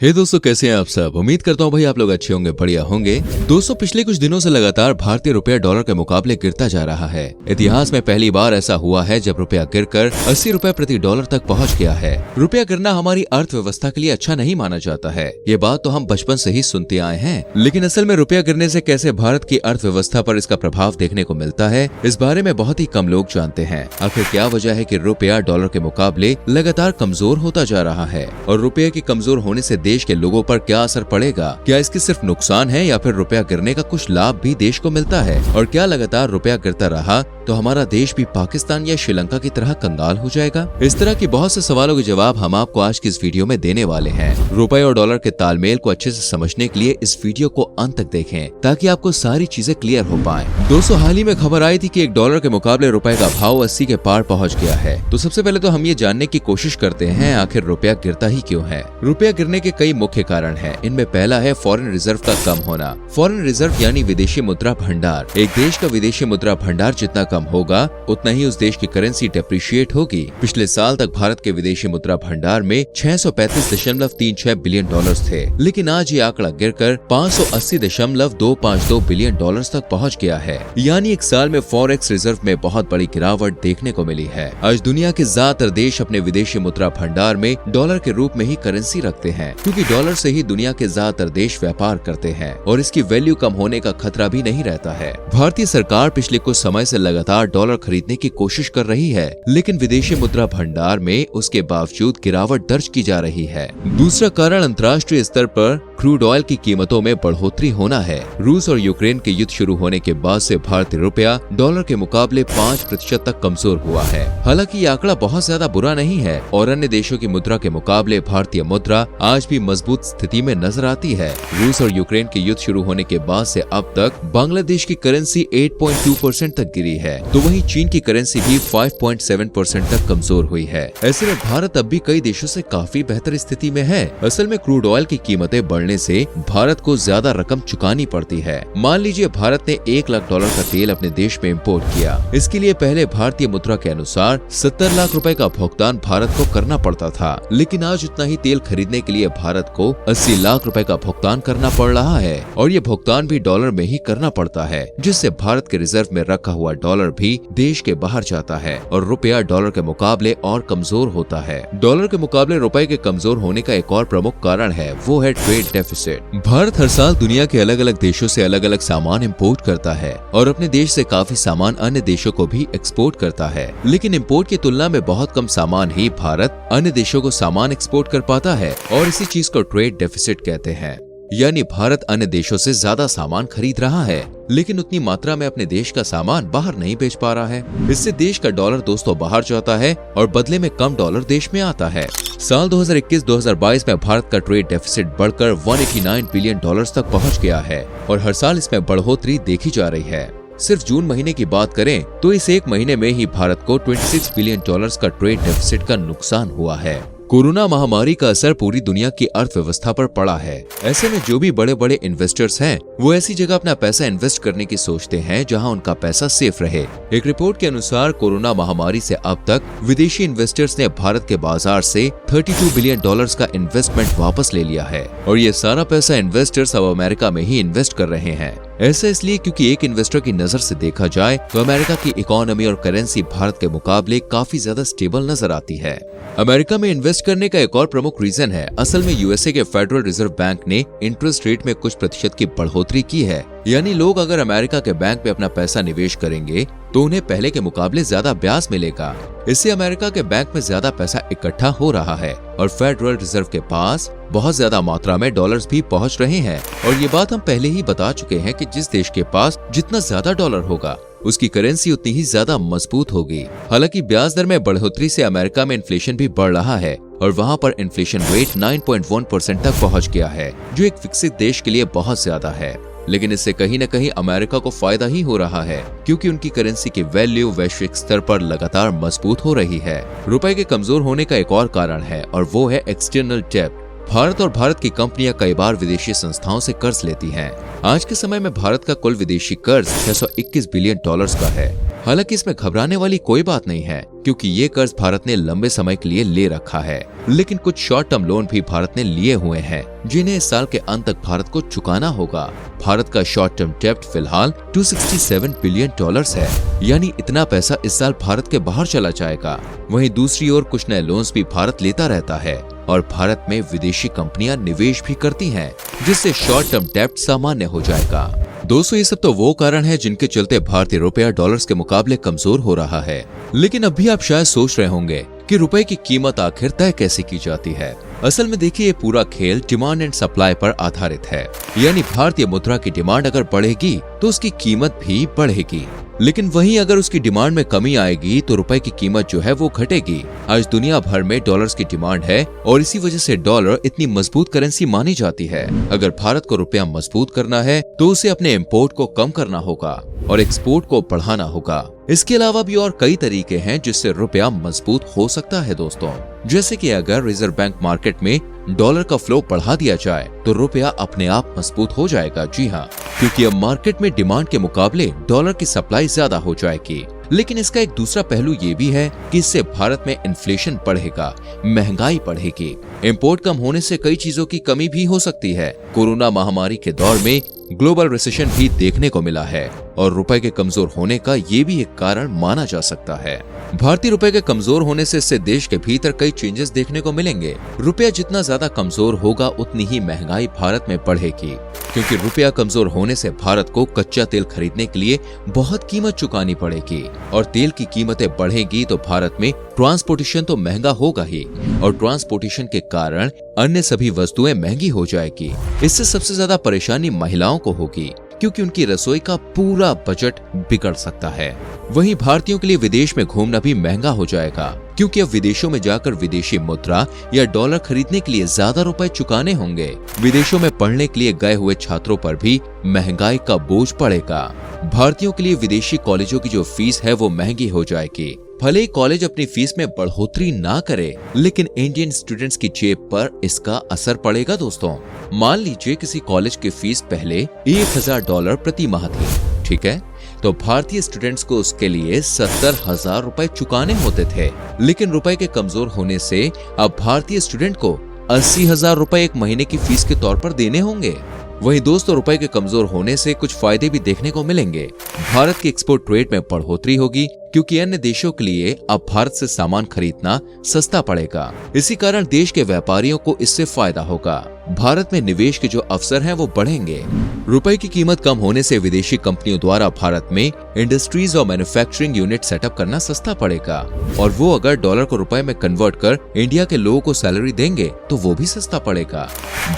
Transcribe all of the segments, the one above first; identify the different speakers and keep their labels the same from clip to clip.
Speaker 1: हे दोस्तों, कैसे हैं आप सब। उम्मीद करता हूँ भाई आप लोग अच्छे होंगे, बढ़िया होंगे। दोस्तों, पिछले कुछ दिनों से लगातार भारतीय रुपया डॉलर के मुकाबले गिरता जा रहा है। इतिहास में पहली बार ऐसा हुआ है जब रुपया गिरकर 80 रुपए प्रति डॉलर तक पहुँच गया है। रुपया गिरना हमारी अर्थव्यवस्था के लिए अच्छा नहीं माना जाता है। ये बात तो हम बचपन से ही सुनते आए हैं, लेकिन असल में रुपया गिरने से कैसे भारत की अर्थव्यवस्था पर इसका प्रभाव देखने को मिलता है, इस बारे में बहुत ही कम लोग जानते हैं। आखिर क्या वजह है कि रुपया डॉलर के मुकाबले लगातार कमजोर होता जा रहा है, और रुपये के कमजोर होने से देश के लोगों पर क्या असर पड़ेगा? क्या इसके सिर्फ नुकसान है या फिर रुपया गिरने का कुछ लाभ भी देश को मिलता है? और क्या लगातार रुपया गिरता रहा तो हमारा देश भी पाकिस्तान या श्रीलंका की तरह कंगाल हो जाएगा? इस तरह की बहुत से सवालों के जवाब हम आपको आज की इस वीडियो में देने वाले हैं। रुपए और डॉलर के तालमेल को अच्छे से समझने के लिए इस वीडियो को अंत तक देखें ताकि आपको सारी चीजें क्लियर हो पाएं। दोस्तों, हाल ही में खबर आई थी कि एक डॉलर के मुकाबले रुपए का भाव 80 के पार पहुंच गया है। तो सबसे पहले तो हम ये जानने की कोशिश करते हैं आखिर रुपया गिरता ही क्यों है। रुपया गिरने के कई मुख्य कारण हैं। इनमें पहला है फॉरेन रिजर्व का कम होना। फॉरेन रिजर्व यानी विदेशी मुद्रा भंडार। एक देश का विदेशी मुद्रा भंडार जितना कम होगा उतना ही उस देश की करेंसी डेप्रिशिएट होगी। पिछले साल तक भारत के विदेशी मुद्रा भंडार में 635.36 बिलियन डॉलर्स थे, लेकिन आज ये आंकड़ा गिरकर 580.252 बिलियन डॉलर्स तक पहुंच गया है। यानी एक साल में फॉरेक्स रिजर्व में बहुत बड़ी गिरावट देखने को मिली है। आज दुनिया के ज्यादातर देश अपने विदेशी मुद्रा भंडार में डॉलर के रूप में ही करेंसी रखते हैं, क्योंकि डॉलर से ही दुनिया के ज्यादातर देश व्यापार करते हैं और इसकी वैल्यू कम होने का खतरा भी नहीं रहता है। भारतीय सरकार पिछले कुछ समय से लगातार डॉलर खरीदने की कोशिश कर रही है, लेकिन विदेशी मुद्रा भंडार में उसके बावजूद गिरावट दर्ज की जा रही है। दूसरा कारण अंतर्राष्ट्रीय स्तर पर क्रूड ऑयल की कीमतों में बढ़ोतरी होना है। रूस और यूक्रेन के युद्ध शुरू होने के बाद से भारतीय रुपया डॉलर के मुकाबले 5% तक कमजोर हुआ है। हालांकि ये आंकड़ा बहुत ज्यादा बुरा नहीं है और अन्य देशों की मुद्रा के मुकाबले भारतीय मुद्रा आज भी मजबूत स्थिति में नजर आती है। रूस और यूक्रेन के युद्ध शुरू होने के बाद से अब तक बांग्लादेश की करेंसी 8.2% तक गिरी है, तो वहीं चीन की करेंसी भी 5.7% तक कमजोर हुई है। ऐसे में भारत अब भी कई देशों से काफी बेहतर स्थिति में है। असल में क्रूड ऑयल की कीमतें बढ़ने से भारत को ज्यादा रकम चुकानी पड़ती है। मान लीजिए भारत ने 1 लाख डॉलर का तेल अपने देश में इम्पोर्ट किया। इसके लिए पहले भारतीय मुद्रा के अनुसार 70 लाख रुपए का भुगतान भारत को करना पड़ता था, लेकिन आज उतना ही तेल खरीदने के लिए भारत को 80 लाख रुपए का भुगतान करना पड़ रहा है, और ये भुगतान भी डॉलर में ही करना पड़ता है, जिससे भारत के रिजर्व में रखा हुआ डॉलर भी देश के बाहर जाता है और रुपया डॉलर के मुकाबले और कमजोर होता है। डॉलर के मुकाबले रुपए के कमजोर होने का एक और प्रमुख कारण है, वो है ट्रेड डेफिसिट। भारत हर साल दुनिया के अलग अलग देशों से अलग अलग सामान इंपोर्ट करता है और अपने देश से काफी सामान अन्य देशों को भी एक्सपोर्ट करता है, लेकिन इंपोर्ट की तुलना में बहुत कम सामान ही भारत अन्य देशों को सामान एक्सपोर्ट कर पाता है, और इसी चीज को ट्रेड डेफिसिट कहते हैं। यानी भारत अन्य देशों से ज्यादा सामान खरीद रहा है, लेकिन उतनी मात्रा में अपने देश का सामान बाहर नहीं बेच पा रहा है। इससे देश का डॉलर दोस्तों बाहर जाता है और बदले में कम डॉलर देश में आता है। साल 2021-2022 में भारत का ट्रेड डेफिसिट बढ़कर 189 बिलियन डॉलर्स तक पहुंच गया है और हर साल इसमें बढ़ोतरी देखी जा रही है। सिर्फ जून महीने की बात करें तो इस एक महीने में ही भारत को 26 बिलियन डॉलर्स का ट्रेड डेफिसिट का नुकसान हुआ है। कोरोना महामारी का असर पूरी दुनिया की अर्थव्यवस्था पर पड़ा है। ऐसे में जो भी बड़े बड़े इन्वेस्टर्स हैं, वो ऐसी जगह अपना पैसा इन्वेस्ट करने की सोचते हैं जहां उनका पैसा सेफ रहे। एक रिपोर्ट के अनुसार कोरोना महामारी से अब तक विदेशी इन्वेस्टर्स ने भारत के बाजार से 32 बिलियन डॉलर्स का इन्वेस्टमेंट वापस ले लिया है, और ये सारा पैसा इन्वेस्टर्स अब अमेरिका में ही इन्वेस्ट कर रहे हैं। ऐसा इसलिए क्योंकि एक इन्वेस्टर की नजर से देखा जाए तो अमेरिका की इकोनॉमी और करेंसी भारत के मुकाबले काफी ज्यादा स्टेबल नजर आती है। अमेरिका में इन्वेस्ट करने का एक और प्रमुख रीजन है, असल में यूएसए के फेडरल रिजर्व बैंक ने इंटरेस्ट रेट में कुछ प्रतिशत की बढ़ोतरी की है। यानी लोग अगर अमेरिका के बैंक में अपना पैसा निवेश करेंगे तो उन्हें पहले के मुकाबले ज्यादा ब्याज मिलेगा। इससे अमेरिका के बैंक में ज्यादा पैसा इकट्ठा हो रहा है और फेडरल रिजर्व के पास बहुत ज्यादा मात्रा में डॉलर्स भी पहुंच रहे हैं। और ये बात हम पहले ही बता चुके हैं कि जिस देश के पास जितना ज्यादा डॉलर होगा उसकी करेंसी उतनी ही ज्यादा मजबूत होगी। हालांकि ब्याज दर में बढ़ोतरी से अमेरिका में इन्फ्लेशन भी बढ़ रहा है और वहां पर इन्फ्लेशन रेट 9.1% तक पहुंच गया है, जो एक विकसित देश के लिए बहुत ज्यादा है। लेकिन इससे कहीं न कहीं अमेरिका को फायदा ही हो रहा है, क्योंकि उनकी करेंसी की वैल्यू वैश्विक स्तर पर लगातार मजबूत हो रही है। रुपए के कमजोर होने का एक और कारण है और वो है एक्सटर्नल डेब्ट। भारत और भारत की कंपनियां कई बार विदेशी संस्थाओं से कर्ज लेती हैं। आज के समय में भारत का कुल विदेशी कर्ज 621 बिलियन डॉलर्स का है। हालांकि इसमें घबराने वाली कोई बात नहीं है, क्योंकि ये कर्ज भारत ने लंबे समय के लिए ले रखा है। लेकिन कुछ शॉर्ट टर्म लोन भी भारत ने लिए हुए हैं, जिन्हें इस साल के अंत तक भारत को चुकाना होगा। भारत का शॉर्ट टर्म डेब्ट फिलहाल $267 बिलियन है, यानी इतना पैसा इस साल भारत के बाहर चला जाएगा। वहीं दूसरी ओर कुछ नए लोन्स भी भारत लेता रहता है और भारत में विदेशी कंपनियां निवेश भी करती हैं, जिससे शॉर्ट टर्म डेब्ट सामान्य हो जाएगा। दोस्तों, ये सब तो वो कारण है जिनके चलते भारतीय रुपया डॉलर्स के मुकाबले कमजोर हो रहा है। लेकिन अब भी आप शायद सोच रहे होंगे कि रुपए की कीमत आखिर तय कैसे की जाती है। असल में देखिए, ये पूरा खेल डिमांड एंड सप्लाई पर आधारित है, यानी भारतीय मुद्रा की डिमांड अगर बढ़ेगी तो उसकी कीमत भी बढ़ेगी। लेकिन वहीं अगर उसकी डिमांड में कमी आएगी तो रुपए की कीमत जो है वो घटेगी। आज दुनिया भर में डॉलर्स की डिमांड है और इसी वजह से डॉलर इतनी मजबूत करेंसी मानी जाती है। अगर भारत को रुपया मजबूत करना है तो उसे अपने इम्पोर्ट को कम करना होगा और एक्सपोर्ट को बढ़ाना होगा। इसके अलावा भी और कई तरीके हैं जिससे रुपया मजबूत हो सकता है दोस्तों। जैसे कि अगर रिजर्व बैंक मार्केट में डॉलर का फ्लो बढ़ा दिया जाए तो रुपया अपने आप मजबूत हो जाएगा। जी हाँ, क्योंकि अब मार्केट में डिमांड के मुकाबले डॉलर की सप्लाई ज्यादा हो जाएगी। लेकिन इसका एक दूसरा पहलू ये भी है कि इससे भारत में इन्फ्लेशन बढ़ेगा, महंगाई बढ़ेगी। इंपोर्ट कम होने से कई चीजों की कमी भी हो सकती है। कोरोना महामारी के दौर में ग्लोबल रिसेशन भी देखने को मिला है और रुपए के कमजोर होने का ये भी एक कारण माना जा सकता है। भारतीय रुपए के कमजोर होने से इससे देश के भीतर कई चेंजेस देखने को मिलेंगे। रुपया जितना ज्यादा कमजोर होगा उतनी ही महंगाई भारत में बढ़ेगी, क्योंकि रुपया कमजोर होने से भारत को कच्चा तेल खरीदने के लिए बहुत कीमत चुकानी पड़ेगी और तेल की कीमतें बढ़ेगी तो भारत में ट्रांसपोर्टेशन तो महंगा होगा ही और ट्रांसपोर्टेशन के कारण अन्य सभी वस्तुएं महंगी हो जाएगी। इससे सबसे ज्यादा परेशानी महिलाओं को होगी, क्योंकि उनकी रसोई का पूरा बजट बिगड़ सकता है। वहीं भारतीयों के लिए विदेश में घूमना भी महंगा हो जाएगा, क्योंकि अब विदेशों में जाकर विदेशी मुद्रा या डॉलर खरीदने के लिए ज्यादा रुपए चुकाने होंगे। विदेशों में पढ़ने के लिए गए हुए छात्रों पर भी महंगाई का बोझ पड़ेगा। भारतीयों के लिए विदेशी कॉलेजों की जो फीस है वो महंगी हो जाएगी। भले ही कॉलेज अपनी फीस में बढ़ोतरी ना करे, लेकिन इंडियन स्टूडेंट्स की जेब पर इसका असर पड़ेगा दोस्तों। मान लीजिए किसी कॉलेज की फीस पहले $1000 प्रति माह थी, ठीक है, तो भारतीय स्टूडेंट्स को उसके लिए 70,000 रुपए चुकाने होते थे। लेकिन रुपए के कमजोर होने से अब भारतीय स्टूडेंट को 80,000 रुपए एक महीने की फीस के तौर पर देने होंगे। वहीं दोस्तों, रुपए के कमजोर होने से कुछ फायदे भी देखने को मिलेंगे। भारत की एक्सपोर्ट ट्रेड में बढ़ोतरी होगी, क्योंकि अन्य देशों के लिए अब भारत से सामान खरीदना सस्ता पड़ेगा। इसी कारण देश के व्यापारियों को इससे फायदा होगा। भारत में निवेश के जो अवसर हैं वो बढ़ेंगे। रुपए की कीमत कम होने से विदेशी कंपनियों द्वारा भारत में इंडस्ट्रीज और मैन्युफैक्चरिंग यूनिट सेटअप करना सस्ता पड़ेगा और वो अगर डॉलर को रुपए में कन्वर्ट कर इंडिया के लोगों को सैलरी देंगे तो वो भी सस्ता पड़ेगा।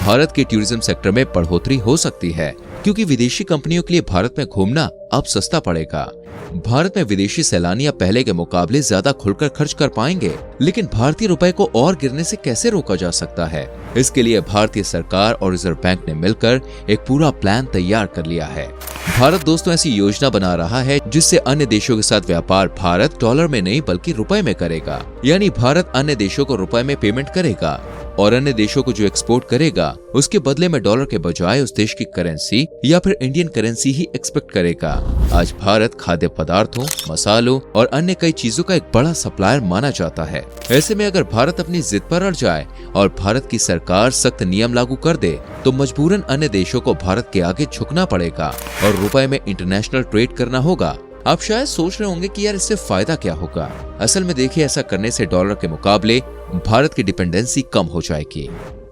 Speaker 1: भारत के टूरिज्म सेक्टर में बढ़ोतरी हो सकती है, क्योंकि विदेशी कंपनियों के लिए भारत में घूमना अब सस्ता पड़ेगा। भारत में विदेशी सैलानियां पहले के मुकाबले ज्यादा खुलकर खर्च कर पाएंगे, लेकिन भारतीय रुपए को और गिरने से कैसे रोका जा सकता है? इसके लिए भारतीय सरकार और रिजर्व बैंक ने मिलकर एक पूरा प्लान तैयार कर लिया है। भारत दोस्तों ऐसी योजना बना रहा है जिससे अन्य देशों के साथ व्यापार भारत डॉलर में नहीं बल्कि रुपए में करेगा। यानी भारत अन्य देशों को रुपए में पेमेंट करेगा और अन्य देशों को जो एक्सपोर्ट करेगा उसके बदले में डॉलर के बजाय उस देश की करेंसी या फिर इंडियन करेंसी ही एक्सपेक्ट करेगा। आज भारत खाद्य पदार्थों, मसालों और अन्य कई चीजों का एक बड़ा सप्लायर माना जाता है। ऐसे में अगर भारत अपनी जिद पर अड़ जाए और भारत की सरकार सख्त नियम लागू कर दे तो मजबूरन अन्य देशों को भारत के आगे झुकना पड़ेगा और रुपए में इंटरनेशनल ट्रेड करना होगा। आप शायद सोच रहे होंगे कि यार इससे फायदा क्या होगा। असल में देखिए, ऐसा करने से डॉलर के मुकाबले भारत की डिपेंडेंसी कम हो जाएगी।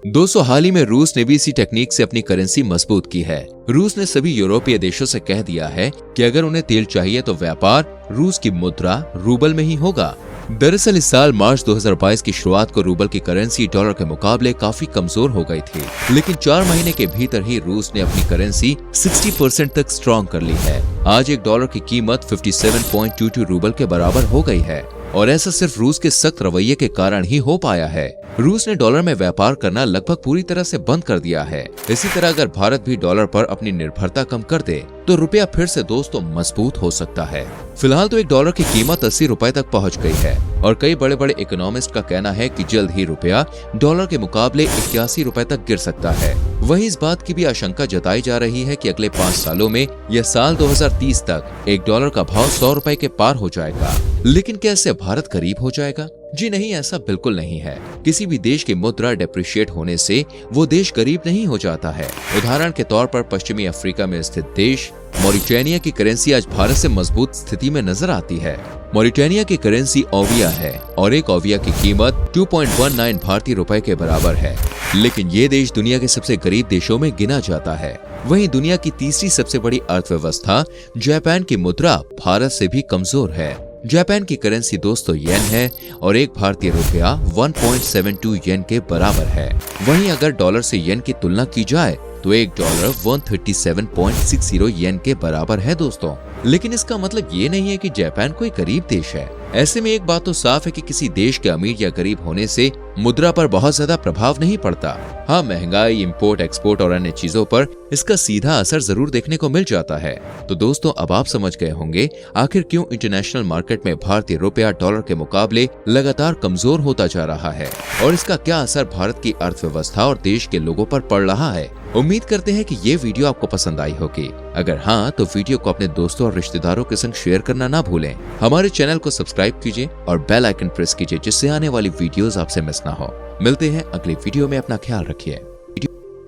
Speaker 1: दोस्तों, हाल ही में रूस ने भी इसी टेक्निक से अपनी करेंसी मजबूत की है। रूस ने सभी यूरोपीय देशों से कह दिया है कि अगर उन्हें तेल चाहिए तो व्यापार रूस की मुद्रा रूबल में ही होगा। दरअसल इस साल मार्च 2022 की शुरुआत को रूबल की करेंसी डॉलर के मुकाबले काफी कमजोर हो गई थी, लेकिन 4 महीने के भीतर ही रूस ने अपनी करेंसी 60% तक स्ट्रॉन्ग कर ली है। आज एक डॉलर की कीमत 57.22 रूबल के बराबर हो गई है और ऐसा सिर्फ रूस के सख्त रवैये के कारण ही हो पाया है। रूस ने डॉलर में व्यापार करना लगभग पूरी तरह से बंद कर दिया है। इसी तरह अगर भारत भी डॉलर पर अपनी निर्भरता कम कर दे तो रुपया फिर से दोस्तों मजबूत हो सकता है। फिलहाल तो एक डॉलर की कीमत 80 रुपए तक पहुंच गई है और कई बड़े बड़े इकोनॉमिस्ट का कहना है कि जल्द ही रुपया डॉलर के मुकाबले 81 रुपए तक गिर सकता है। वहीं इस बात की भी आशंका जताई जा रही है कि अगले 5 सालों में या साल 2030 तक $1 का भाव 100 रुपए के पार हो जाएगा। लेकिन क्या इससे भारत करीब हो जाएगा? जी नहीं, ऐसा बिल्कुल नहीं है। किसी भी देश की मुद्रा डेप्रिशिएट होने से वो देश गरीब नहीं हो जाता है। उदाहरण के तौर पर पश्चिमी अफ्रीका में स्थित देश मॉरिटानिया की करेंसी आज भारत से मजबूत स्थिति में नजर आती है। मॉरिटानिया की करेंसी ओविया है और एक ओविया की कीमत 2.19 भारतीय रुपए के बराबर है। लेकिन ये देश दुनिया के सबसे गरीब देशों में गिना जाता है। वहीं दुनिया की तीसरी सबसे बड़ी अर्थव्यवस्था जापान की मुद्रा भारत से भी कमजोर है। जापान की करेंसी दोस्तों येन है और एक भारतीय रुपया 1.72 येन के बराबर है। वहीं अगर डॉलर से येन की तुलना की जाए तो $1 137.60 येन के बराबर है दोस्तों। लेकिन इसका मतलब ये नहीं है कि जापान कोई गरीब देश है। ऐसे में एक बात तो साफ है कि किसी देश के अमीर या गरीब होने से मुद्रा पर बहुत ज्यादा प्रभाव नहीं पड़ता। हाँ, महंगाई, इंपोर्ट, एक्सपोर्ट और अन्य चीजों पर इसका सीधा असर जरूर देखने को मिल जाता है। तो दोस्तों, अब आप समझ गए होंगे आखिर क्यों इंटरनेशनल मार्केट में भारतीय रुपया डॉलर के मुकाबले लगातार कमजोर होता जा रहा है और इसका क्या असर भारत की अर्थव्यवस्था और देश के लोगों पर पड़ रहा है। उम्मीद करते हैं कि ये वीडियो आपको पसंद आई होगी। अगर हाँ, तो वीडियो को अपने दोस्तों और रिश्तेदारों के संग शेयर करना ना भूलें। हमारे चैनल को सब्सक्राइब कीजिए और बेल आइकन प्रेस कीजिए जिससे आने वाली वीडियोस आपसे मिस ना हो। मिलते हैं अगली वीडियो में। अपना ख्याल रखिए।